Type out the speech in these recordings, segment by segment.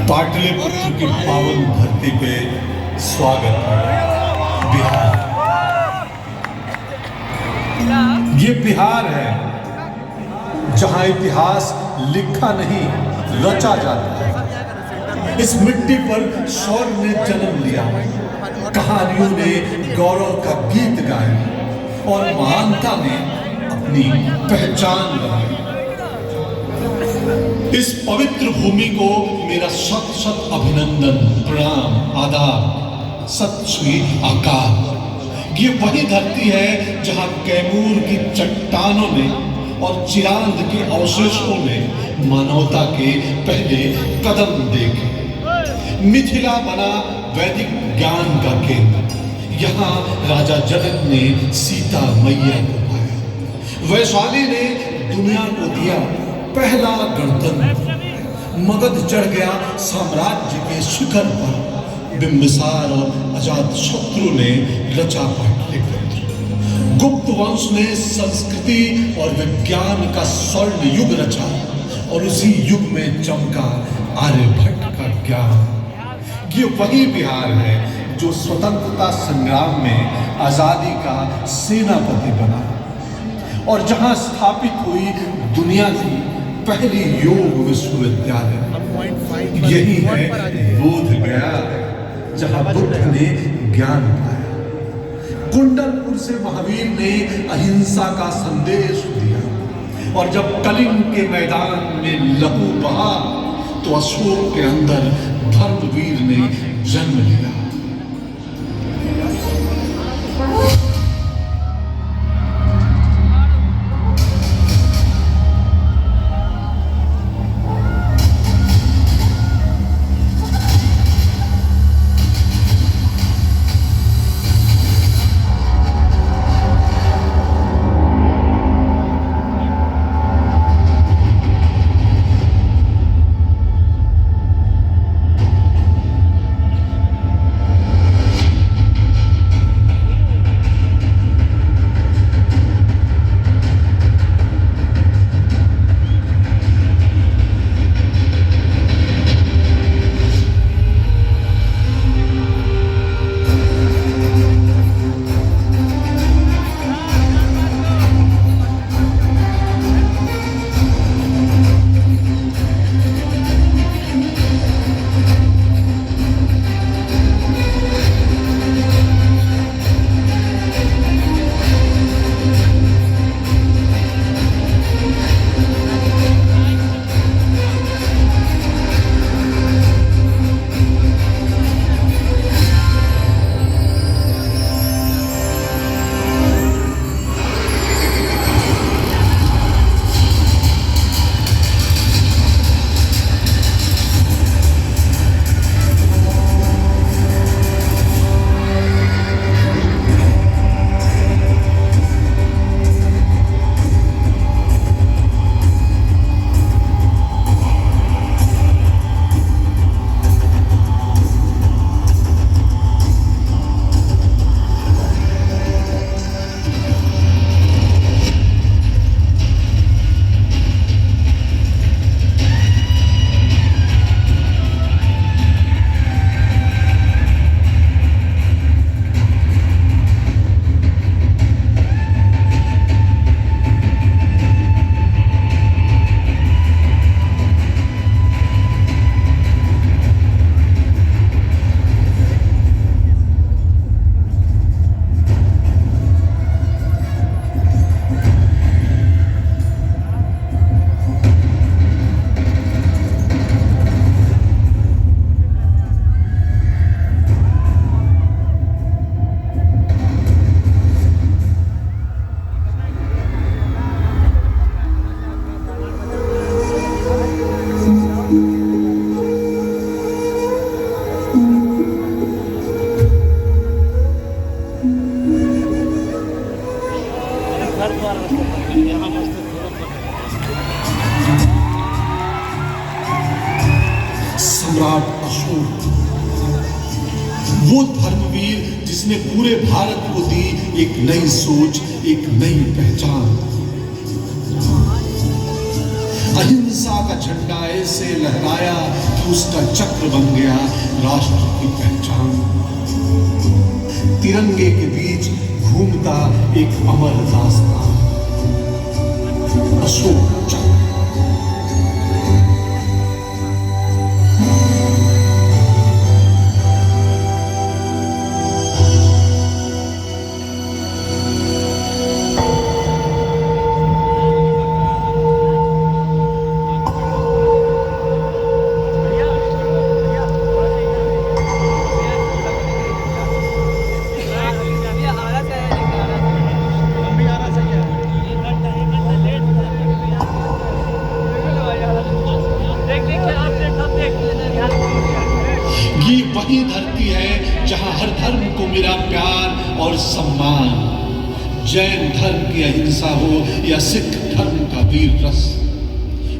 पाटलिपुत्र की पावन धरती पे स्वागत है। बिहार, ये बिहार है जहां इतिहास लिखा नहीं रचा जाता है। इस मिट्टी पर शौर्य ने जन्म लिया, कहानियों ने गौरव का गीत गाया और महानता ने अपनी पहचान बनाई। इस पवित्र भूमि को मेरा शत शत अभिनंदन, प्रणाम, आदाब, सत श्री अकाल। ये वही धरती है जहां कैमूर की चट्टानों में और चिरांद के अवशेषों में मानवता के पहले कदम देखे। मिथिला बना वैदिक ज्ञान का केंद्र। यहाँ राजा जनक ने सीता मैया को पाया। वैशाली ने दुनिया को दिया पहला गणतंत्र। मगध चढ़ गया साम्राज्य के शिखर पर। बिंबिसार और अजातशत्रु ने रचा पाटलिपुत्र। गुप्त वंश ने संस्कृति और विज्ञान का स्वर्ण युग रचा और उसी युग में चमका आर्यभट्ट का ज्ञान। ये वही बिहार है जो स्वतंत्रता संग्राम में आजादी का सेनापति बना और जहां स्थापित हुई दुनिया की पहली योग विश्वविद्यालय। यही है बोध गया जहां बुद्ध ने ज्ञान पाया। कुंडलपुर से महावीर ने अहिंसा का संदेश दिया और जब कलिंग के मैदान में लहू बहा तो अशोक के अंदर धर्मवीर ने जन्म लिया। सम्राट अशोक, वो धर्मवीर जिसने पूरे भारत को दी एक नई सोच, एक नई पहचान। अहिंसा का झंडा ऐसे लहराया कि उसका चक्र बन गया राष्ट्र की पहचान। तिरंगे के बीच घूमता एक अमर दास्तान, अशोक चक्र। ये वही धरती है जहां हर धर्म को मिला प्यार और सम्मान। जैन धर्म की अहिंसा हो या सिख धर्म का वीर रस,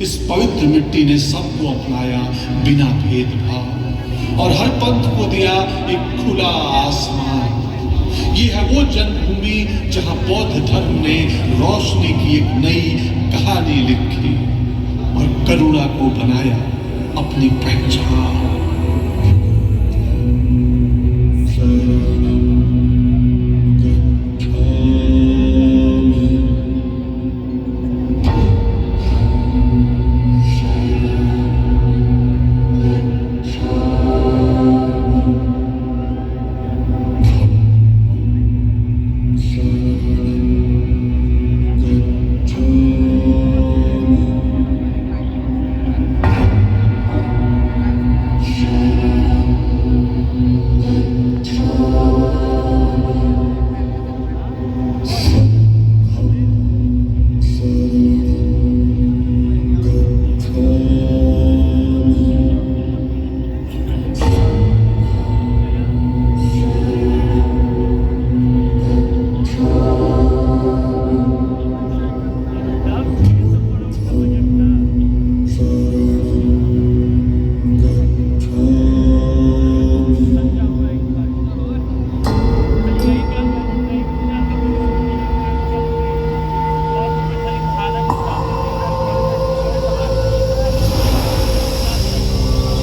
इस पवित्र मिट्टी ने सबको अपनाया बिना भेदभाव और हर पंथ को दिया एक खुला आसमान। ये है वो जन्मभूमि जहां बौद्ध धर्म ने रोशनी की एक नई कहानी लिखी और करुणा को बनाया अपनी पहचान।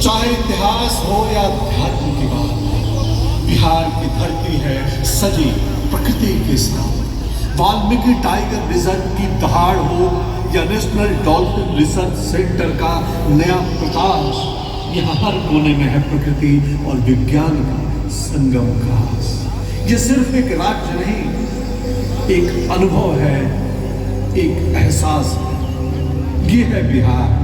चाहे इतिहास हो या अध्यात्म की बात, बिहार की धरती है सजी प्रकृति के साथ। वाल्मीकि टाइगर रिजर्व की दहाड़ हो या नेशनल डॉल्फिन रिसर्च सेंटर का नया प्रकाश, यहाँ हर कोने में है प्रकृति और विज्ञान का संगम खास। ये सिर्फ एक राज्य नहीं, एक अनुभव है, एक एहसास है। ये है बिहार।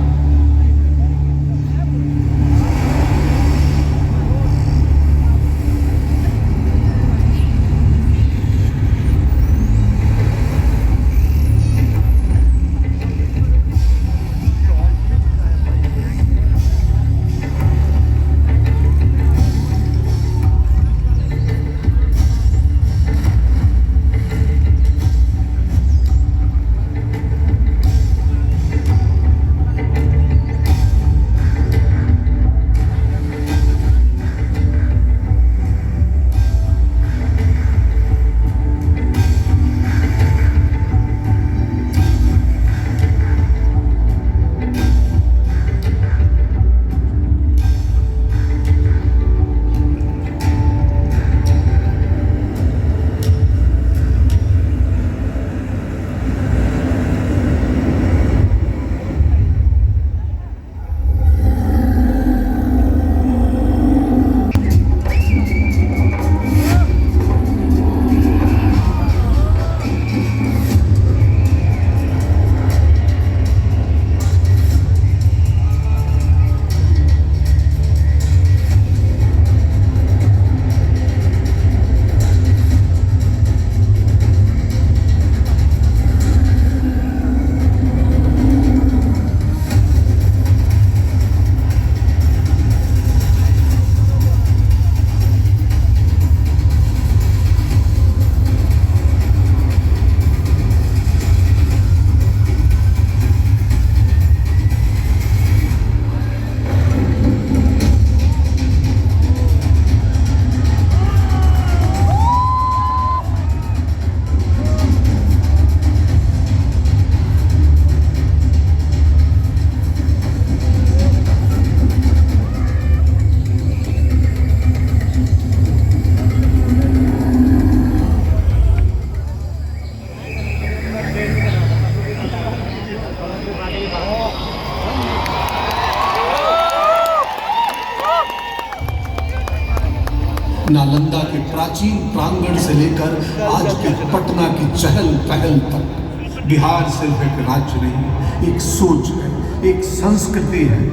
नालंदा के प्राचीन प्रांगण से लेकर आज के पटना की चहल पहल तक बिहार सिर्फ एक राज्य नहीं, एक सोच है, एक संस्कृति है।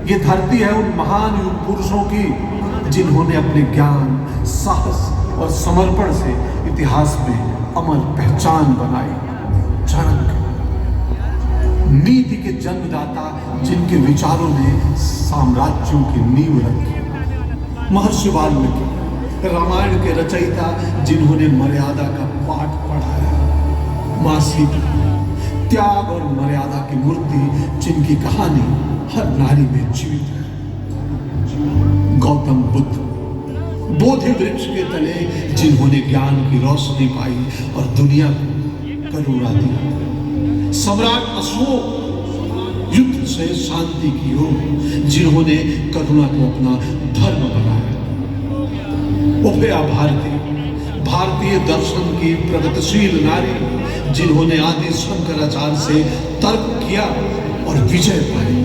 ये धरती है उन महान युग पुरुषों की जिन्होंने अपने ज्ञान, साहस और समर्पण से इतिहास में अमर पहचान बनाई। चाणक्य, नीति के जन्मदाता जिनके विचारों ने साम्राज्यों की नींव रखी। महर्षि वाल्मीकि, रामायण के रचयिता जिन्होंने मर्यादा का पाठ पढ़ाया। मां सीता, त्याग और मर्यादा की मूर्ति जिनकी कहानी हर नारी में जीवित है। गौतम बुद्ध, बोधि वृक्ष के तले जिन्होंने ज्ञान की रोशनी पाई और दुनिया को करुणा दी। सम्राट अशोक, युद्ध से शांति की ओर जिन्होंने करुणा को अपना धर्म बनाया। उभया भारती, भारतीय दर्शन की प्रगतिशील नारी जिन्होंने आदि शंकराचार्य से तर्क किया और विजय पाई।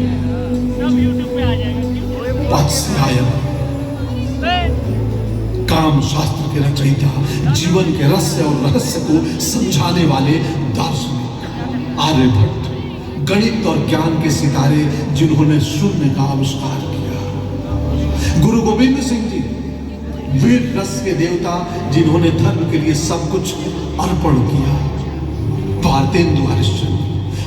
वात्स्यायन, काम शास्त्र के रचयिता, जीवन के रहस्य और रहस्य को समझाने वाले दार्शनिक। आर्यभट्ट, गणित और ज्ञान के सितारे जिन्होंने शून्य का आविष्कार किया। गुरु गोविंद सिंह जी, वीर रस के देवता जिन्होंने धर्म के लिए सब कुछ अर्पण किया। भारतेंदु हरिश्चंद्र,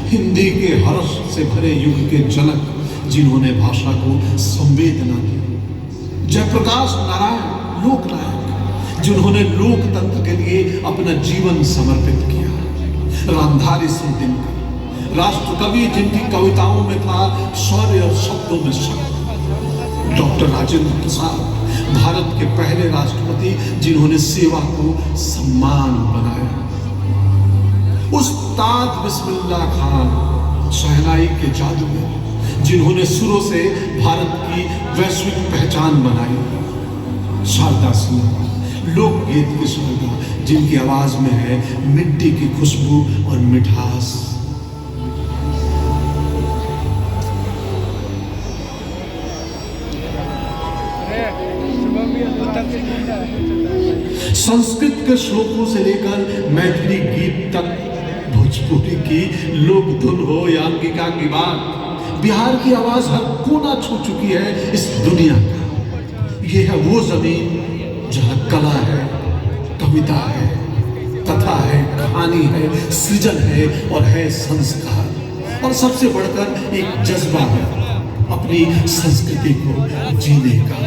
हिंदी के हर्ष से भरे युग के जनक जिन्होंने भाषा को संवेदना दी। जयप्रकाश नारायण, लोकनायक जिन्होंने लोकतंत्र के लिए अपना जीवन समर्पित किया। रामधारी सिंह दिनकर, राष्ट्रकवि जिनकी कविताओं में था शौर्य और शब्दों में शक्ति। डॉक्टर राजेंद्र प्रसाद, भारत के पहले राष्ट्रपति जिन्होंने सेवा को सम्मान बनाया। उस्ताद बिस्मिल्लाह खान, शहनाई के जादूगर जिन्होंने सुरों से भारत की वैश्विक पहचान बनाई। शारदा सिन्हा, लोकगीत की शारदा जिनकी आवाज में है मिट्टी की खुशबू और मिठास। संस्कृत के श्लोकों से लेकर मैथिली गीत तक, भोजपुरी की लोक धुन हो या अंगिका की बात, बिहार की आवाज हर कोना छू चुकी है इस दुनिया का। यह है वो जमीन जहां कला है, कविता है, कथा है, कहानी है, सृजन है और है संस्कार, और सबसे बढ़कर एक जज्बा है अपनी संस्कृति को जीने का।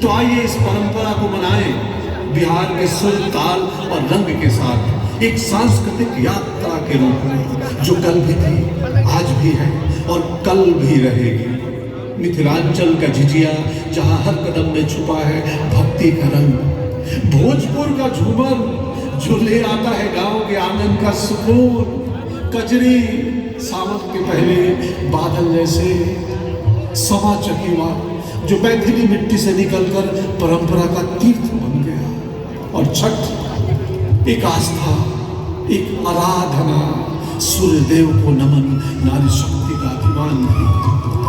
तो आइए इस परंपरा को मनाएं बिहार के सुर, ताल और रंग के साथ, एक सांस्कृतिक यात्रा के रूप में जो कल भी थी, आज भी है और कल भी रहेगी। मिथिलांचल का झिझिया जहां हर कदम में छुपा है भक्ति का रंग, भोजपुर का झूमर जो ले आता है गांव के आंगन का सुकून, कजरी सावन के पहले बादल जैसे, सवा चकीवा जो मैथिली मिट्टी से निकलकर परंपरा का तीर्थ बन गया, और छठ एक आस्था, एक आराधना, सूर्यदेव को नमन, नारी शक्ति का अभिमान।